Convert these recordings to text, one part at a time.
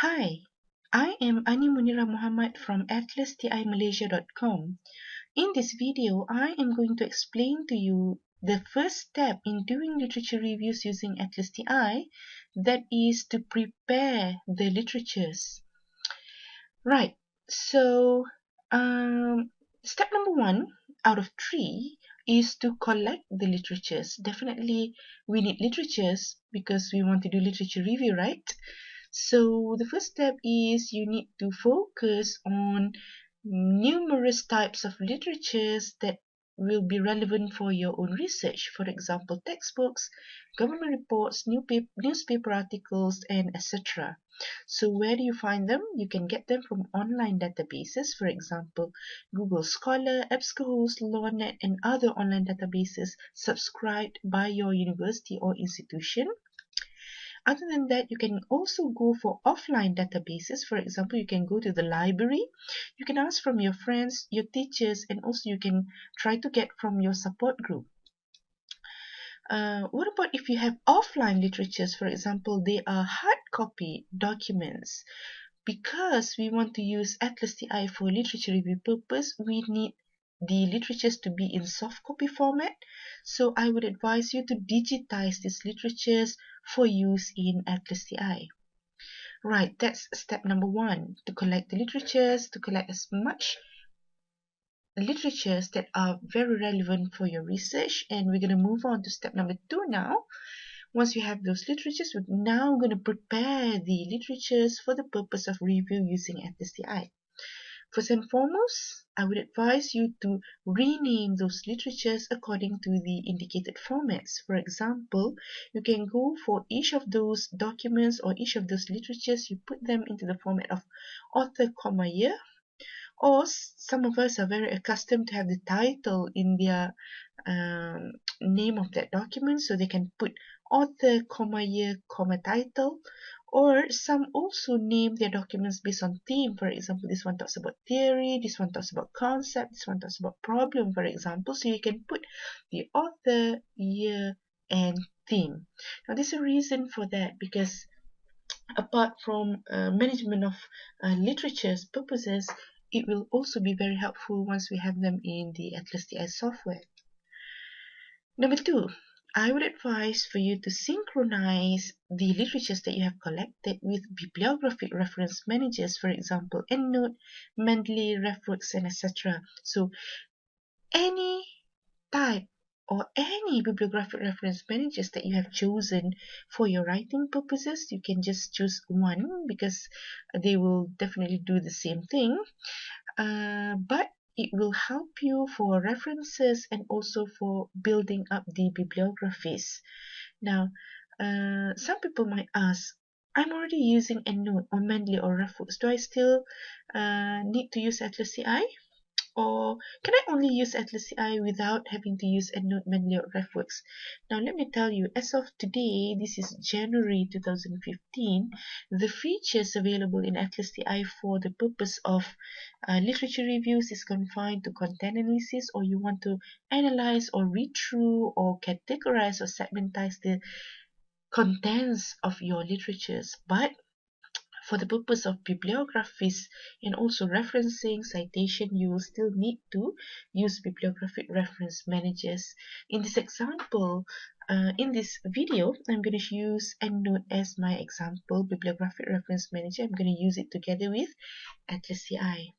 Hi, I am Ani Munira Muhammad from atlastimalaysia.com. In this video, I am going to explain to you the first step in doing literature reviews using Atlas TI, that is to prepare the literatures. Right, so step number 1 out of 3 is to collect the literatures. Definitely we need literatures because we want to do literature review, right? So the first step is you need to focus on numerous types of literatures that will be relevant for your own research. For example, textbooks, government reports, newspaper articles, and etc. So where do you find them? You can get them from online databases, for example, Google Scholar, EBSCOhost, LawNet, and other online databases subscribed by your university or institution. Other than that, you can also go for offline databases. For example, you can go to the library, you can ask from your friends, your teachers, and also you can try to get from your support group. What about if you have offline literatures? For example, they are hard copy documents. Because we want to use Atlas TI for literature review purpose, we need the literatures to be in soft copy format. So I would advise you to digitize these literatures for use in Atlas TI. Right, that's step number 1, to collect the literatures, to collect as much literatures that are very relevant for your research. And we're going to move on to step number 2 now. Once you have those literatures, we're now going to prepare the literatures for the purpose of review using Atlas TI. First and foremost, I would advise you to rename those literatures according to the indicated formats. For example, you can go for each of those documents or each of those literatures, you put them into the format of author, year, or some of us are very accustomed to have the title in their name of that document, so they can put author, year, title. Or some also name their documents based on theme. For example, this one talks about theory, this one talks about concept, this one talks about problem, for example. So you can put the author, year, and theme. Now there's a reason for that, because apart from management of literature's purposes, it will also be very helpful once we have them in the Atlas TI software. Number 2, I would advise for you to synchronize the literatures that you have collected with bibliographic reference managers, for example, EndNote, Mendeley, RefWorks, and etc. So any type or any bibliographic reference managers that you have chosen for your writing purposes, you can just choose one because they will definitely do the same thing. But it will help you for references and also for building up the bibliographies. Now, some people might ask, I'm already using EndNote or Mendeley or RefWorks. Do I still need to use Atlas TI? Or can I only use Atlas TI without having to use EndNote, Mendeley, or RefWorks? Now, let me tell you, as of today, this is January 2015, the features available in Atlas TI for the purpose of literature reviews is confined to content analysis, or you want to analyze or read through or categorize or segmentize the contents of your literatures. But for the purpose of bibliographies and also referencing, citation, you will still need to use bibliographic reference managers. In this example, in this video, I'm going to use EndNote as my example bibliographic reference manager. I'm going to use it together with Atlas TI.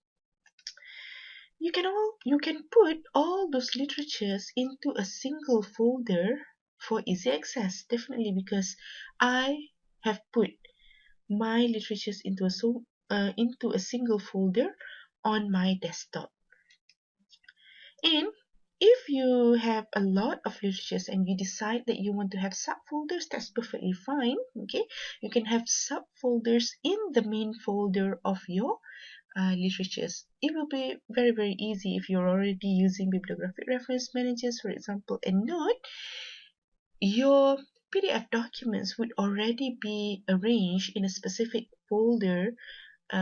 You can put all those literatures into a single folder for easy access, definitely, because I have put my literatures into a single folder on my desktop. And if you have a lot of literatures and you decide that you want to have subfolders, that's perfectly fine. Okay, you can have subfolders in the main folder of your literatures. It will be very, very easy if you're already using bibliographic reference managers, for example, EndNote. Your PDF documents would already be arranged in a specific folder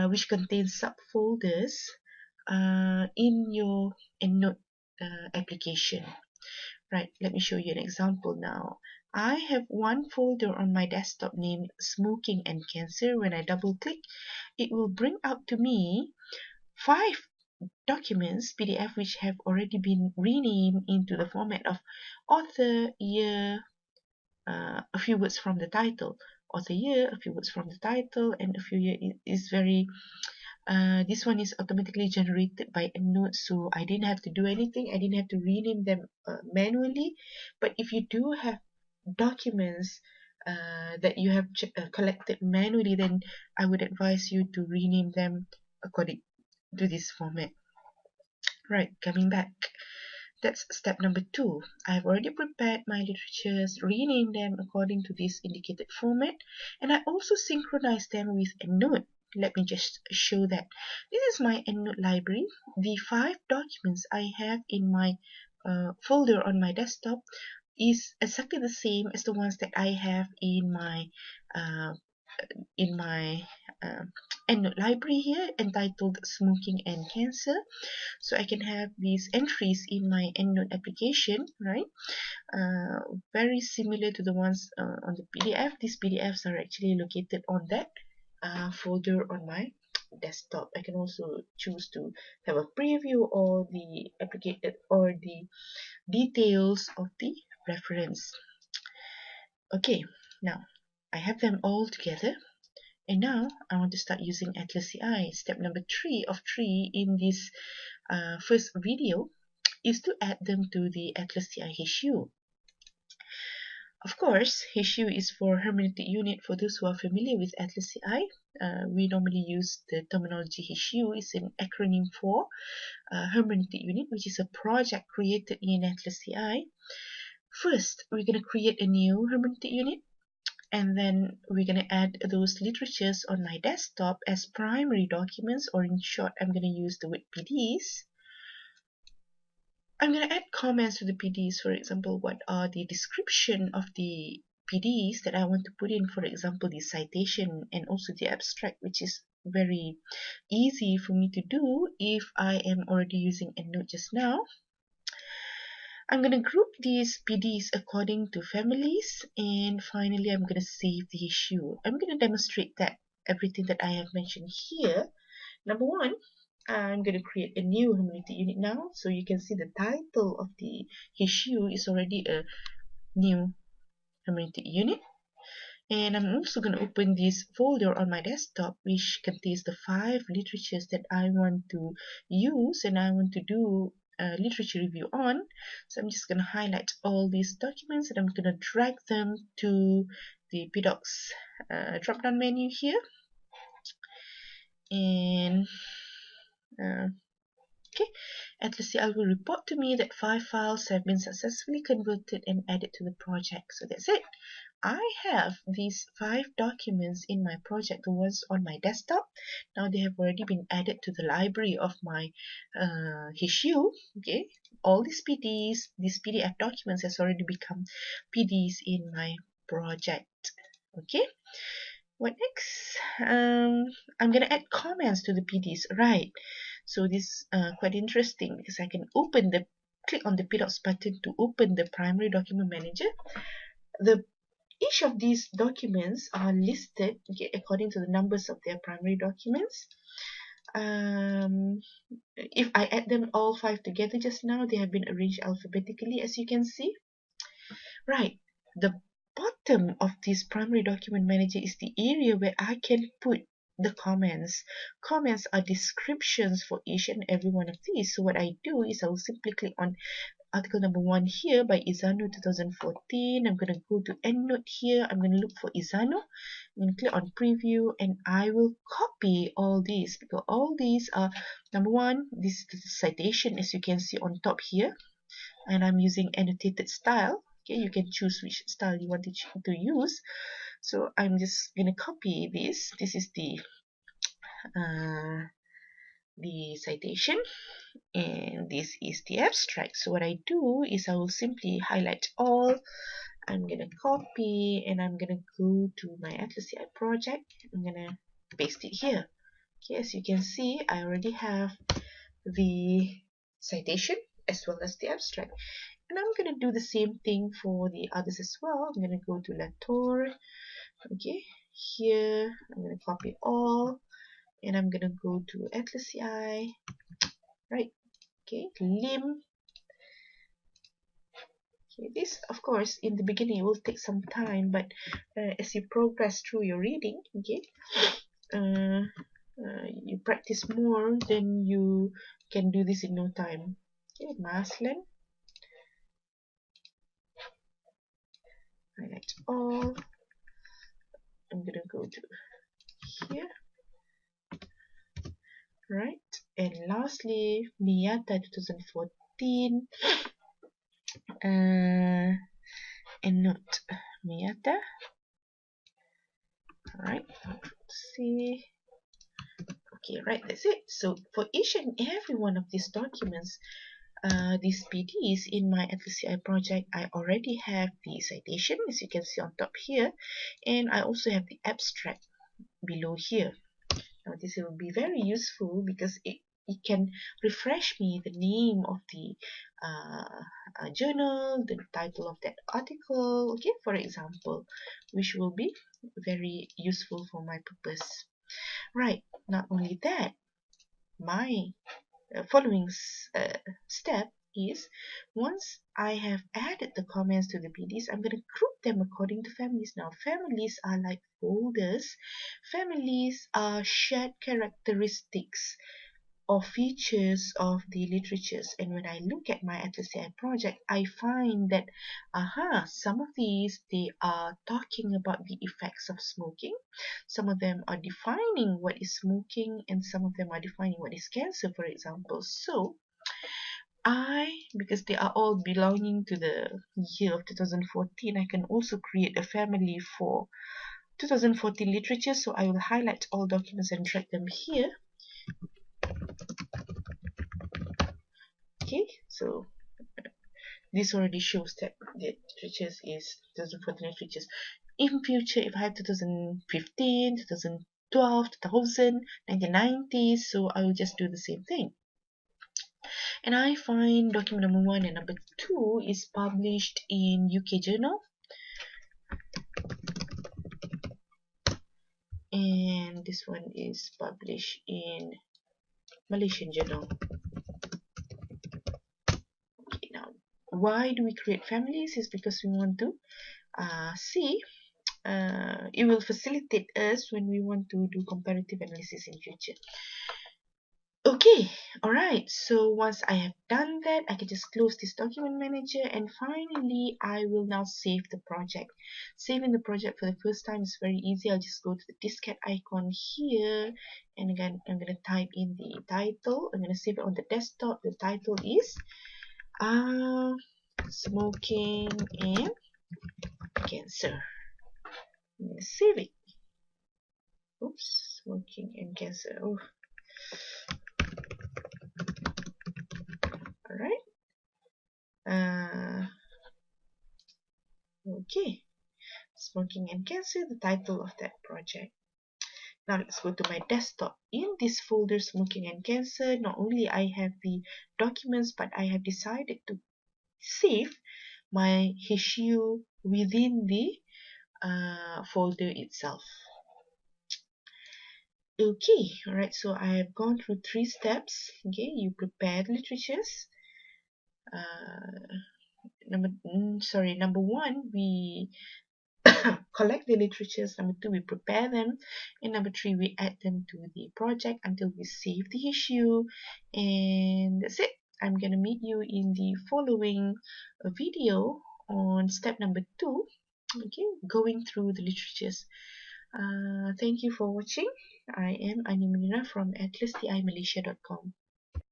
which contains subfolders in your EndNote application. Right, let me show you an example now. I have one folder on my desktop named Smoking and Cancer. When I double click, it will bring out to me 5 documents, PDF, which have already been renamed into the format of author, year, a few words from the title. Author, year, a few words from the title, and a few year is very this one is automatically generated by EndNote, so I didn't have to do anything. I didn't have to rename them manually. But if you do have documents that you have collected manually, then I would advise you to rename them according to this format. Right, coming back. That's step number 2. I've already prepared my literatures, renamed them according to this indicated format, and I also synchronized them with EndNote. Let me just show that. This is my EndNote library. The 5 documents I have in my folder on my desktop is exactly the same as the ones that I have in my uh, EndNote library here, entitled Smoking and Cancer. So I can have these entries in my EndNote application, right? Very similar to the ones on the PDF. These PDFs are actually located on that folder on my desktop. I can also choose to have a preview or the applicated or the details of the reference. Okay, now I have them all together. And now I want to start using Atlas CI. Step number 3 of 3 in this first video is to add them to the Atlas CI HU. Of course, HU is for hermeneutic unit. For those who are familiar with Atlas CI, we normally use the terminology HU is an acronym for hermeneutic unit, which is a project created in Atlas CI. First, we're going to create a new hermeneutic unit, and then we're going to add those literatures on my desktop as primary documents, or in short, I'm going to use the word PDs. I'm going to add comments to the PDs. For example, what are the description of the PDs that I want to put in? For example, the citation and also the abstract, which is very easy for me to do if I am already using EndNote just now. I'm going to group these PDs according to families, and finally I'm going to save the issue. I'm going to demonstrate that everything that I have mentioned here. Number 1, I'm going to create a new hermeneutic unit now. So you can see the title of the issue is already a new hermeneutic unit. And I'm also going to open this folder on my desktop, which contains the 5 literatures that I want to use and I want to do a literature review on. So I'm just going to highlight all these documents and I'm going to drag them to the PDocs drop-down menu here. And okay, Atlas CI will report to me that 5 files have been successfully converted and added to the project. So that's it. I have these 5 documents in my project, the ones on my desktop. Now they have already been added to the library of my HU. Okay, all these PDs, these PDF documents has already become PDs in my project. Okay, what next? I'm gonna add comments to the PDs, right? So this quite interesting because I can click on the PDocs button to open the primary document manager. Each of these documents are listed according to the numbers of their primary documents. If I add them all 5 together just now, they have been arranged alphabetically, as you can see. Right, the bottom of this primary document manager is the area where I can put the comments. Comments are descriptions for each and every one of these. So what I do is I will simply click on article number 1 here by Izano 2014. I'm going to go to EndNote here. I'm going to look for Izano. I'm going to click on preview and I will copy all these because all these are, number 1, this is the citation as you can see on top here. And I'm using annotated style. Okay, you can choose which style you want to use. So I'm just going to copy this. This is the citation and this is the abstract. So what I do is I will simply highlight all. I'm going to copy and I'm going to go to my Atlas CI project. I'm going to paste it here. Okay, as you can see, I already have the citation as well as the abstract. And I'm going to do the same thing for the others as well. I'm going to go to Latour. Okay, here I'm going to copy all, and I'm going to go to Atlas CI. Right, okay, lim. Okay, this, of course, in the beginning will take some time, but as you progress through your reading, okay, you practice more, then you can do this in no time. Okay, Maslen. Highlight all. I'm gonna go to here, right? And lastly, Miyata 2014. And note Miyata. Alright, see. Okay, right, that's it. So for each and every one of these documents, these PDs in my Atlas CI project, I already have the citation, as you can see on top here, and I also have the abstract below here. Now this will be very useful because it can refresh me the name of the journal, the title of that article, okay, for example, which will be very useful for my purpose. Right, not only that, my following step is, once I have added the comments to the PDs, I'm going to group them according to families. Now, families are like folders. Families are shared characteristics or features of the literatures. And when I look at my Atlas CI project, I find that, some of these, they are talking about the effects of smoking. Some of them are defining what is smoking, and some of them are defining what is cancer, for example. So, because they are all belonging to the year of 2014, I can also create a family for 2014 literature. So I will highlight all documents and drag them here. Okay, so this already shows that the literatures is 2014 literatures. In future, if I have 2015, 2012, 2000, 1990s, so I will just do the same thing. And I find document number 1 and number 2 is published in UK Journal. And this one is published in Malaysian Journal. Okay, now why do we create families? Is because we want to see, it will facilitate us when we want to do comparative analysis in future. Okay, alright, so once I have done that, I can just close this document manager, and finally I will now save the project. Saving the project for the first time is very easy. I'll just go to the diskette icon here, and again I'm going to type in the title. I'm going to save it on the desktop. The title is Smoking and Cancer. I'm going to save it. Oops, smoking and cancer. Oh. Alright. Okay. Smoking and Cancer, the title of that project. Now let's go to my desktop. In this folder, Smoking and Cancer, not only I have the documents, but I have decided to save my issue within the folder itself. Okay, alright, so I have gone through 3 steps. Okay, you prepare the literatures. Number 1, we collect the literatures. Number 2, we prepare them. And number 3, we add them to the project until we save the issue. And that's it. I'm going to meet you in the following video on step number 2. Okay, going through the literatures. Thank you for watching. I am Ani Munira from atlascimalaysia.com.